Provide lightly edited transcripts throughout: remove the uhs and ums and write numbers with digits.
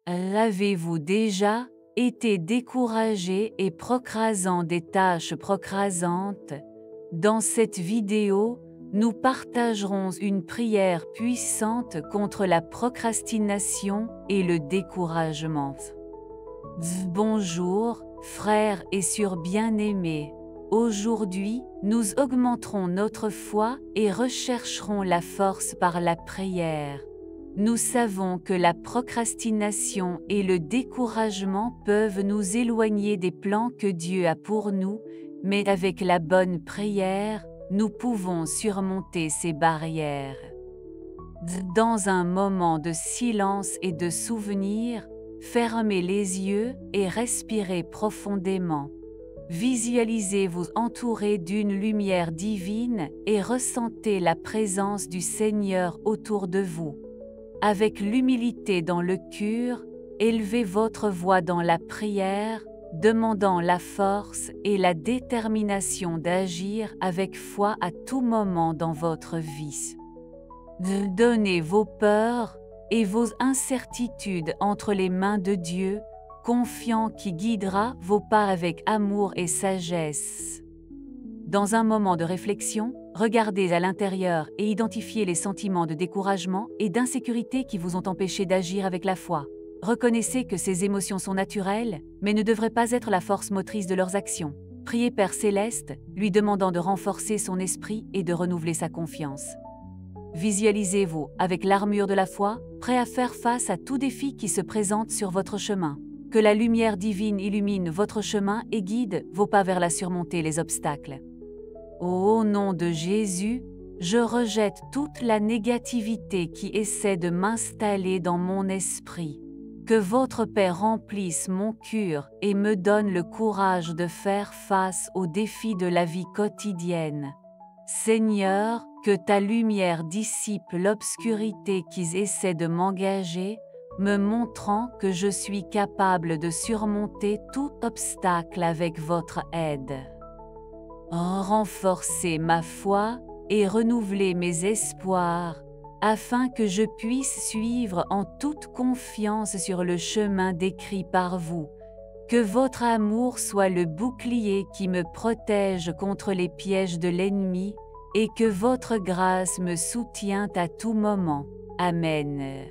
Avez-vous déjà été découragé et procrasant des tâches procrasantes? Dans cette vidéo, nous partagerons une prière puissante contre la procrastination et le découragement. Bonjour, frères et sœurs bien-aimés. Aujourd'hui, nous augmenterons notre foi et rechercherons la force par la prière. Nous savons que la procrastination et le découragement peuvent nous éloigner des plans que Dieu a pour nous, mais avec la bonne prière, nous pouvons surmonter ces barrières. Dans un moment de silence et de souvenir, fermez les yeux et respirez profondément. Visualisez-vous entouré d'une lumière divine et ressentez la présence du Seigneur autour de vous. Avec l'humilité dans le cœur, élevez votre voix dans la prière, demandant la force et la détermination d'agir avec foi à tout moment dans votre vie. Donnez vos peurs et vos incertitudes entre les mains de Dieu, confiant qu'il guidera vos pas avec amour et sagesse. Dans un moment de réflexion, regardez à l'intérieur et identifiez les sentiments de découragement et d'insécurité qui vous ont empêché d'agir avec la foi. Reconnaissez que ces émotions sont naturelles, mais ne devraient pas être la force motrice de leurs actions. Priez Père Céleste, lui demandant de renforcer son esprit et de renouveler sa confiance. Visualisez-vous avec l'armure de la foi, prêt à faire face à tout défi qui se présente sur votre chemin. Que la lumière divine illumine votre chemin et guide vos pas vers la surmonter les obstacles. Au nom de Jésus, je rejette toute la négativité qui essaie de m'installer dans mon esprit. Que votre paix remplisse mon cœur et me donne le courage de faire face aux défis de la vie quotidienne. Seigneur, que ta lumière dissipe l'obscurité qui essaie de m'engager, me montrant que je suis capable de surmonter tout obstacle avec votre aide. Renforcez ma foi et renouvelez mes espoirs, afin que je puisse suivre en toute confiance sur le chemin décrit par vous. Que votre amour soit le bouclier qui me protège contre les pièges de l'ennemi, et que votre grâce me soutienne à tout moment. Amen.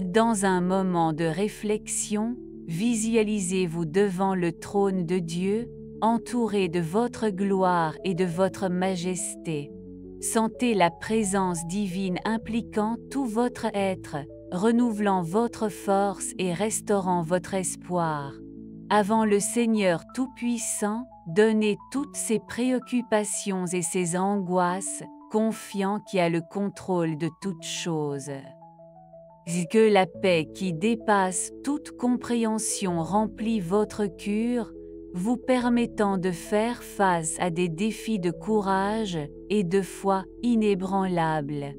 Dans un moment de réflexion, visualisez-vous devant le trône de Dieu, entouré de votre gloire et de votre majesté. Sentez la présence divine impliquant tout votre être, renouvelant votre force et restaurant votre espoir. Avant le Seigneur Tout-Puissant, donnez toutes ses préoccupations et ses angoisses, confiant qu'il a le contrôle de toutes choses. Que la paix qui dépasse toute compréhension remplit votre cœur, vous permettant de faire face à des défis de courage et de foi inébranlables.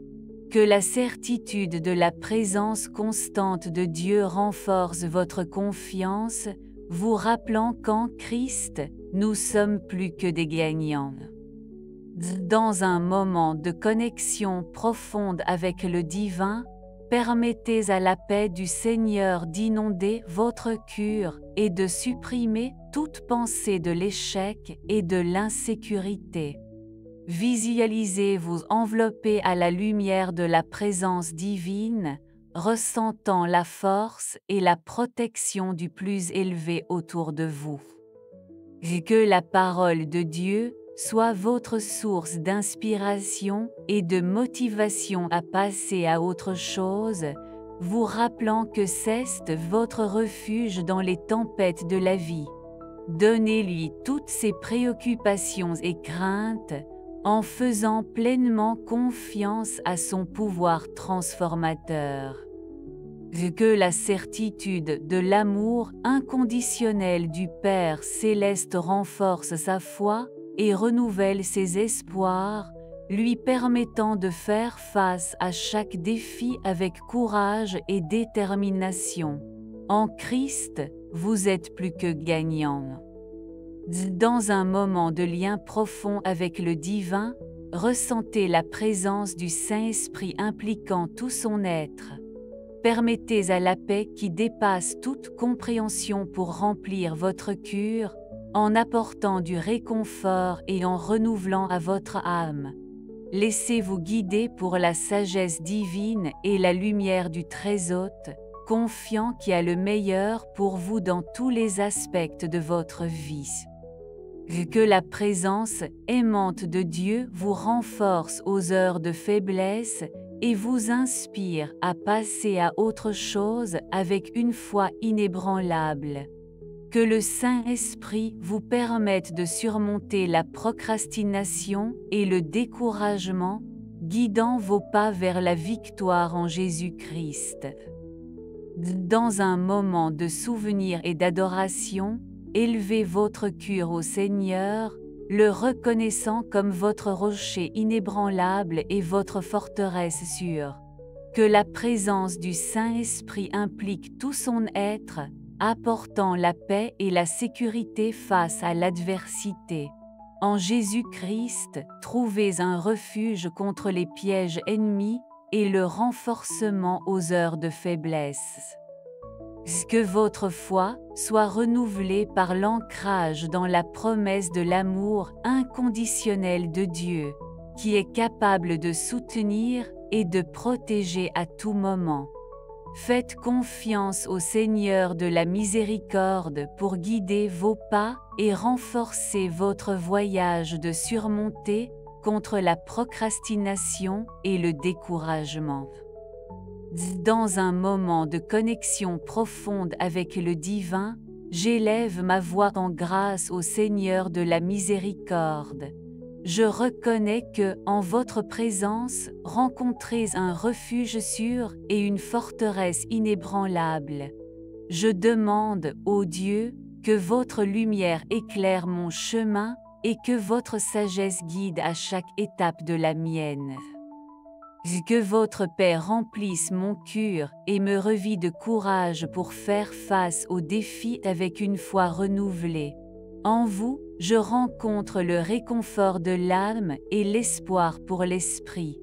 Que la certitude de la présence constante de Dieu renforce votre confiance, vous rappelant qu'en Christ, nous sommes plus que des gagnants. Dans un moment de connexion profonde avec le divin, permettez à la paix du Seigneur d'inonder votre cœur et de supprimer toute pensée de l'échec et de l'insécurité. Visualisez-vous enveloppé à la lumière de la présence divine, ressentant la force et la protection du plus élevé autour de vous. Que la parole de Dieu soit votre source d'inspiration et de motivation à passer à autre chose, vous rappelant que c'est votre refuge dans les tempêtes de la vie. Donnez-lui toutes ses préoccupations et craintes, en faisant pleinement confiance à son pouvoir transformateur. Que la certitude de l'amour inconditionnel du Père Céleste renforce sa foi et renouvelle ses espoirs, lui permettant de faire face à chaque défi avec courage et détermination. En Christ, vous êtes plus que gagnant. Dans un moment de lien profond avec le divin, ressentez la présence du Saint-Esprit impliquant tout son être. permettez à la paix qui dépasse toute compréhension pour remplir votre cœur, en apportant du réconfort et en renouvelant à votre âme. Laissez-vous guider pour la sagesse divine et la lumière du Très-Haut, confiant qu'il y a le meilleur pour vous dans tous les aspects de votre vie. Que la présence aimante de Dieu vous renforce aux heures de faiblesse et vous inspire à passer à autre chose avec une foi inébranlable. Que le Saint-Esprit vous permette de surmonter la procrastination et le découragement, guidant vos pas vers la victoire en Jésus-Christ. Dans un moment de souvenir et d'adoration, élevez votre cœur au Seigneur, le reconnaissant comme votre rocher inébranlable et votre forteresse sûre. Que la présence du Saint-Esprit implique tout son être, apportant la paix et la sécurité face à l'adversité. En Jésus-Christ, trouvez un refuge contre les pièges ennemis et le renforcement aux heures de faiblesse. Que votre foi soit renouvelée par l'ancrage dans la promesse de l'amour inconditionnel de Dieu, qui est capable de soutenir et de protéger à tout moment. Faites confiance au Seigneur de la miséricorde pour guider vos pas et renforcer votre voyage de surmonter contre la procrastination et le découragement. Dans un moment de connexion profonde avec le divin, j'élève ma voix en grâce au Seigneur de la miséricorde. Je reconnais que, en votre présence, rencontrez un refuge sûr et une forteresse inébranlable. Je demande, ô Dieu, que votre lumière éclaire mon chemin et que votre sagesse guide à chaque étape de la mienne. Que votre paix remplisse mon cœur et me revît de courage pour faire face aux défis avec une foi renouvelée. En vous, je rencontre le réconfort de l'âme et l'espoir pour l'esprit.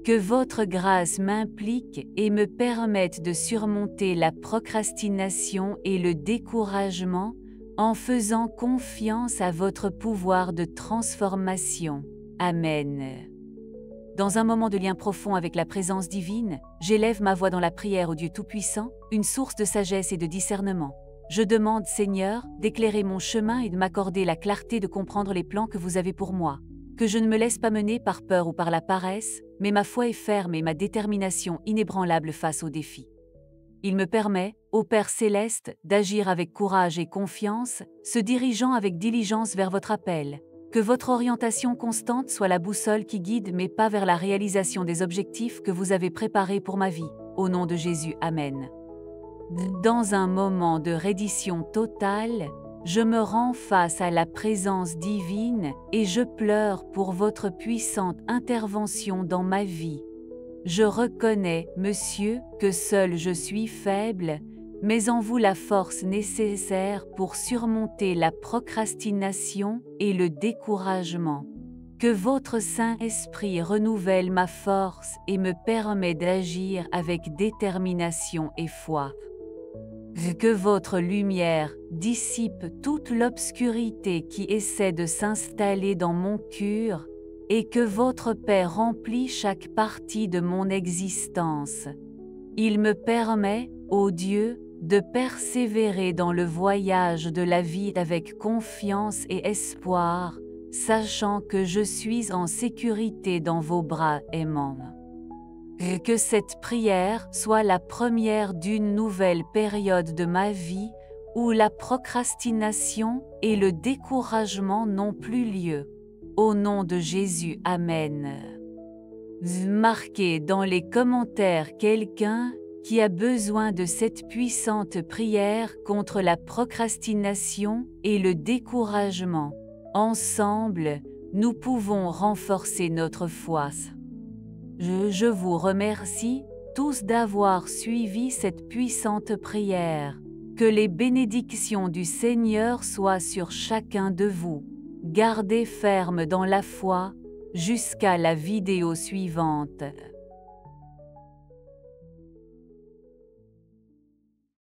Que votre grâce m'implique et me permette de surmonter la procrastination et le découragement en faisant confiance à votre pouvoir de transformation. Amen. Dans un moment de lien profond avec la présence divine, j'élève ma voix dans la prière au Dieu Tout-Puissant, une source de sagesse et de discernement. Je demande, Seigneur, d'éclairer mon chemin et de m'accorder la clarté de comprendre les plans que vous avez pour moi. Que je ne me laisse pas mener par peur ou par la paresse, mais ma foi est ferme et ma détermination inébranlable face aux défis. Il me permet, ô Père céleste, d'agir avec courage et confiance, se dirigeant avec diligence vers votre appel. Que votre orientation constante soit la boussole qui guide mes pas vers la réalisation des objectifs que vous avez préparés pour ma vie. Au nom de Jésus, Amen. Dans un moment de reddition totale, je me rends face à la présence divine et je pleure pour votre puissante intervention dans ma vie. Je reconnais, Monsieur, que seul je suis faible, mais en vous la force nécessaire pour surmonter la procrastination et le découragement. Que votre Saint-Esprit renouvelle ma force et me permet d'agir avec détermination et foi. Que votre lumière dissipe toute l'obscurité qui essaie de s'installer dans mon cœur et que votre paix remplit chaque partie de mon existence. Il me permet, ô Dieu, de persévérer dans le voyage de la vie avec confiance et espoir, sachant que je suis en sécurité dans vos bras aimants. Que cette prière soit la première d'une nouvelle période de ma vie où la procrastination et le découragement n'ont plus lieu. Au nom de Jésus, Amen. Marquez dans les commentaires quelqu'un qui a besoin de cette puissante prière contre la procrastination et le découragement. Ensemble, nous pouvons renforcer notre foi. Je vous remercie tous d'avoir suivi cette puissante prière. Que les bénédictions du Seigneur soient sur chacun de vous. Gardez ferme dans la foi jusqu'à la vidéo suivante.